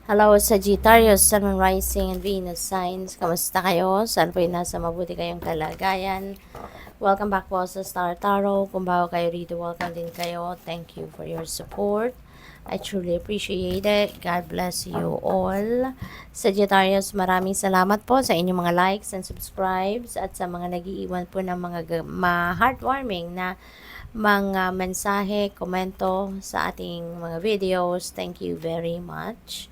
Hello, Sagittarius, Sun, Moon, Rising, and Venus signs. Kamusta kayo? Saan po yung nasa mabuti kayong kalagayan? Welcome back po sa Star Tarot. Kung bago kayo rito, welcome din kayo. Thank you for your support. I truly appreciate it. God bless you all. Sagittarius, maraming salamat po sa inyong mga likes and subscribes at sa mga nag-iiwan po ng mga heartwarming na mga mensahe, komento sa ating mga videos. Thank you very much.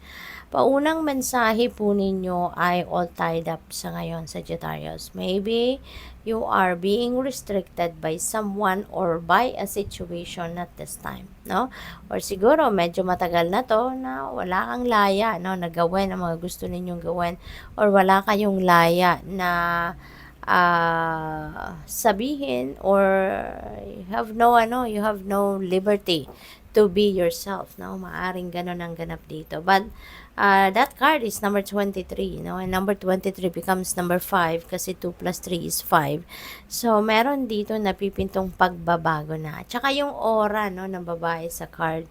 Paunang mensahe po ninyo ay all tied up sa ngayon, Sagittarius. Maybe you are being restricted by someone or by a situation at this time, no? Or siguro medyo matagal na to na wala kang laya, no, na gawin ang mga gusto ninyong gawin, or wala kayong laya na sabihin, or you have no liberty to be yourself, no? Maaring ganun ang ganap dito. But that card is number 23, no? And number 23 becomes number 5 kasi 2 plus 3 is 5. So, meron dito napipintong pagbabago na. Tsaka yung aura, no, ng babae sa card,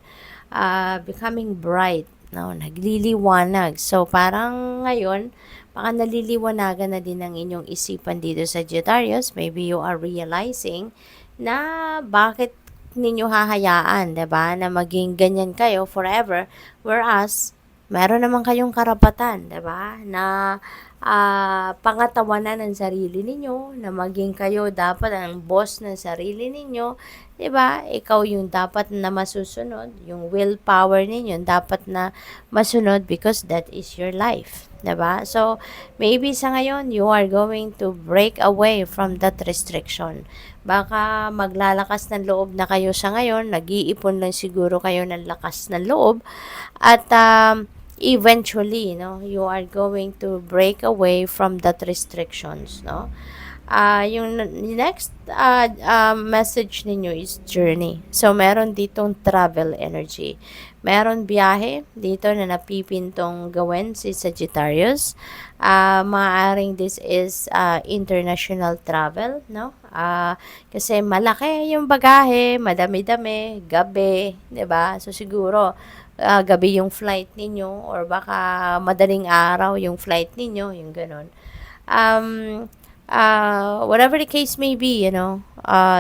becoming bright, no? Nagliliwanag. So, parang ngayon, baka naliliwanagan na din ang inyong isipan dito sa Sagittarius. Maybe you are realizing na bakit ninyo hahayaan, 'di ba, na maging ganyan kayo forever, whereas meron naman kayong karapatan, 'di ba, na pangatawanan ng sarili ninyo, na maging kayo dapat ang boss ng sarili ninyo, 'di ba? Ikaw yung dapat na masusunod, yung willpower ninyo dapat na masunod because that is your life. 'Di ba? So, maybe sa ngayon, you are going to break away from that restriction. Baka maglalakas ng loob na kayo sa ngayon, nag-iipon lang siguro kayo ng lakas ng loob, at eventually, no, you are going to break away from that restrictions, no? Yung next message ninyo is journey. So, meron ditong travel energy. Meron biyahe dito na napipintong gawin si Sagittarius. Maaaring this is international travel, no? Kasi malaki yung bagahe, madami-dami, gabi, 'di ba? So siguro gabi yung flight ninyo, or baka madaling araw yung flight ninyo, yung ganun. Whatever the case may be,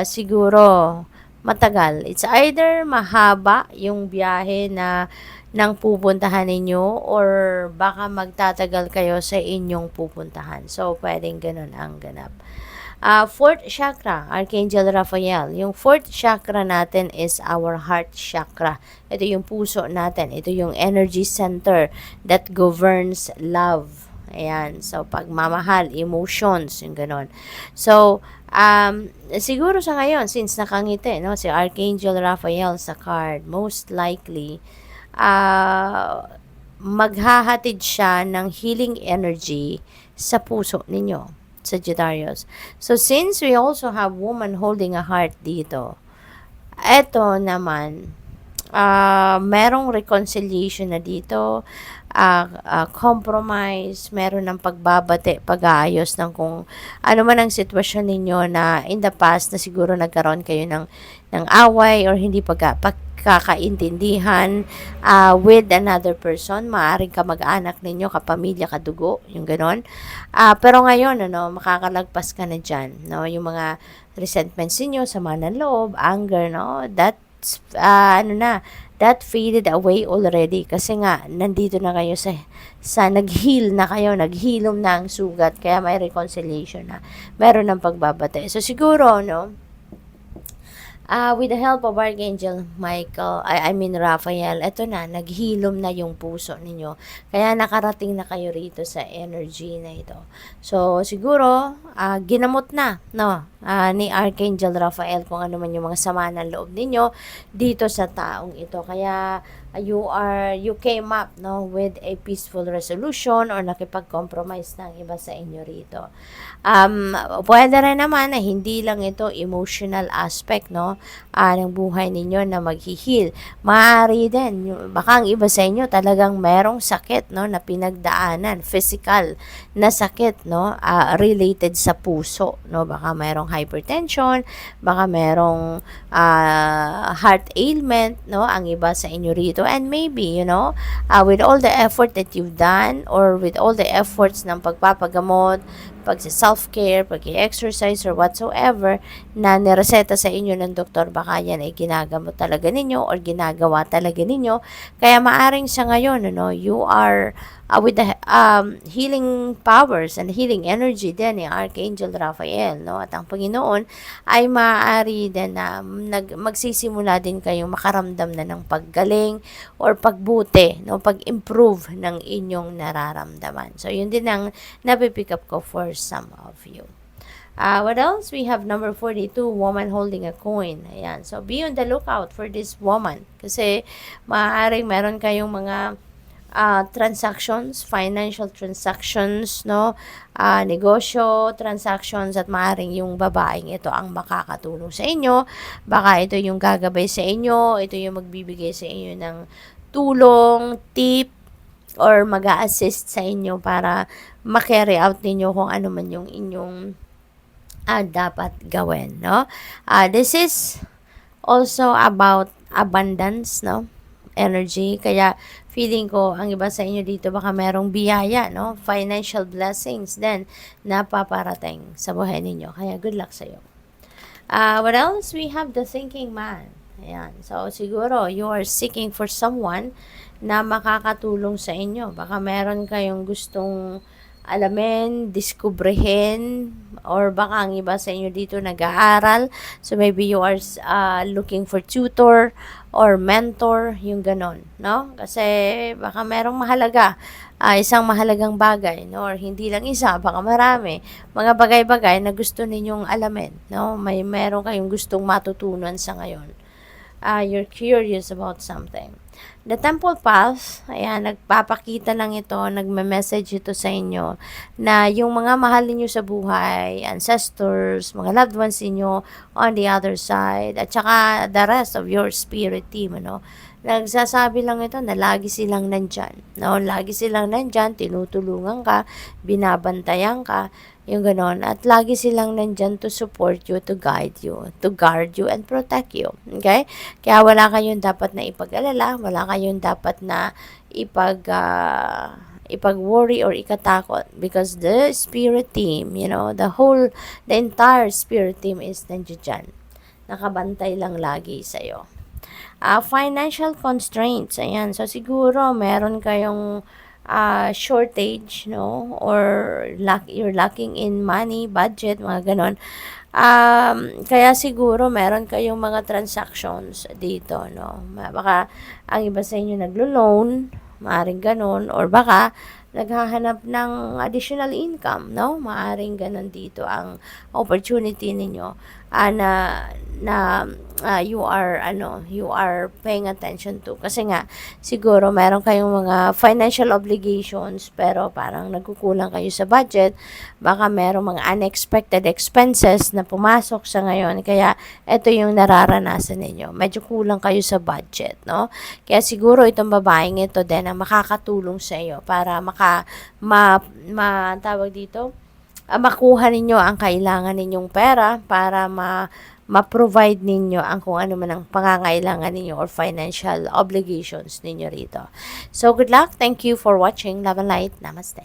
siguro matagal. It's either mahaba yung biyahe na nang pupuntahan ninyo, or baka magtatagal kayo sa inyong pupuntahan. So, pwedeng ganun ang ganap. Fourth chakra, Archangel Raphael. Yung fourth chakra natin is our heart chakra. Ito yung puso natin. Ito yung energy center that governs love. Ayan. So, pagmamahal, emotions, yung ganun. So, siguro sa ngayon, since nakangiti, no, si Archangel Raphael sa card, most likely, maghahatid siya ng healing energy sa puso ninyo, Sagittarius. So, since we also have woman holding a heart dito, eto naman, merong reconciliation na dito, compromise, meron ng pagbabate, pag-aayos ng kung ano man ang sitwasyon ninyo na in the past na siguro nagkaroon kayo ng away or hindi pagkakaintindihan with another person. Maaaring kamag-anak ninyo, kapamilya, kadugo, yung ganon. Pero ngayon, makakalagpas ka na dyan, no? Yung mga resentments ninyo, sama ng loob, anger, no? That's, that faded away already. Kasi nga, nandito na kayo sa nag-heal na kayo, naghilom na ang sugat, kaya may reconciliation na. Meron ng pagbabate. So, siguro, no, with the help of Archangel Raphael, eto na, naghilom na yung puso ninyo. Kaya nakarating na kayo rito sa energy na ito. So, siguro, ginamot na, no, ni Archangel Raphael kung ano man yung mga sama ng loob ninyo dito sa taong ito. Kaya, you came up, no, with a peaceful resolution, or nakipag-compromise ng iba sa inyo rito. Pwede rin naman na hindi lang ito emotional aspect, no, ng buhay ninyo na mag-heal. Maaari din, baka ang iba sa inyo talagang merong sakit, no, na pinagdaanan, physical na sakit, no, related sa puso, no, baka merong hypertension, baka merong heart ailment, no, ang iba sa inyo rito, dito. And maybe, with all the effort that you've done, or with all the efforts ng pagpapagamot, pag-self-care, pag-exercise, or whatsoever na nireseta sa inyo ng doktor, baka yan ay ginagamot talaga ninyo or ginagawa talaga ninyo. Kaya maaring sa ngayon, you are with the healing powers and healing energy din ni Archangel Raphael, no? At ang Panginoon ay maaari din na magsisimula din kayong makaramdam na ng paggaling or pagbuti, no? Pag-improve ng inyong nararamdaman. So, yun din ang napipick up ko for some of you. What else? We have number 42, woman holding a coin. Ayan. So, be on the lookout for this woman. Kasi, maaaring meron kayong mga transactions, financial transactions, no? Negosyo, transactions, at maaaring yung babaeng ito ang makakatulong sa inyo. Baka ito yung gagabay sa inyo, ito yung magbibigay sa inyo ng tulong, tip, or mag-a-assist sa inyo para ma-carry out ninyo kung ano man yung inyong dapat gawin, no? This is also about abundance, no? Energy. Kaya feeling ko ang iba sa inyo dito baka merong biyaya, no? Financial blessings din na paparating sa buhay ninyo. Kaya good luck sa iyo. What else? We have the thinking man. Ayan. So siguro you are seeking for someone na makakatulong sa inyo. Baka meron kayong gustong alamin, diskubrehin, or baka ang iba sa inyo dito nag-aaral. So, maybe you are looking for tutor or mentor, yung ganon, no? Kasi baka merong mahalaga, isang mahalagang bagay, no? Or hindi lang isa, baka marami. Mga bagay-bagay na gusto ninyong alamin, no? Meron kayong gustong matutunan sa ngayon. You're curious about something. The Temple Path, ayan, nagpapakita lang ito, nagme-message ito sa inyo na yung mga mahal niyo sa buhay, ancestors, mga loved ones niyo on the other side, at saka the rest of your spirit team, nagsasabi lang ito na lagi silang nandyan, no? Lagi silang nandyan, tinutulungan ka, binabantayan ka, yung ganon. At lagi silang nandyan to support you, to guide you, to guard you, and protect you. Okay? Kaya wala kayong dapat na ipag-alala, wala kayong dapat na ipag-worry or ikatakot, because the spirit team, the entire spirit team is nandyan. Nakabantay lang lagi sa'yo. Financial constraints, ayan. So, siguro, meron kayong shortage, no? Or you're lacking in money, budget, mga ganon. Kaya siguro meron kayong mga transactions dito, no? Baka ang iba sa inyo naglo-loan, maaring ganon, or baka naghahanap ng additional income, no? Maaring ganon dito ang opportunity ninyo you are paying attention to. Kasi nga, siguro meron kayong mga financial obligations pero parang nagkukulang kayo sa budget. Baka merong mga unexpected expenses na pumasok sa ngayon. Kaya, ito yung nararanasan ninyo. Medyo kulang kayo sa budget, no? Kaya siguro itong babaeng ito din ang makakatulong sa iyo para makuha ninyo ang kailangan ninyong pera para ma-provide ninyo ang kung ano man ang pangangailangan ninyo or financial obligations ninyo rito. So, good luck. Thank you for watching. Love and light. Namaste.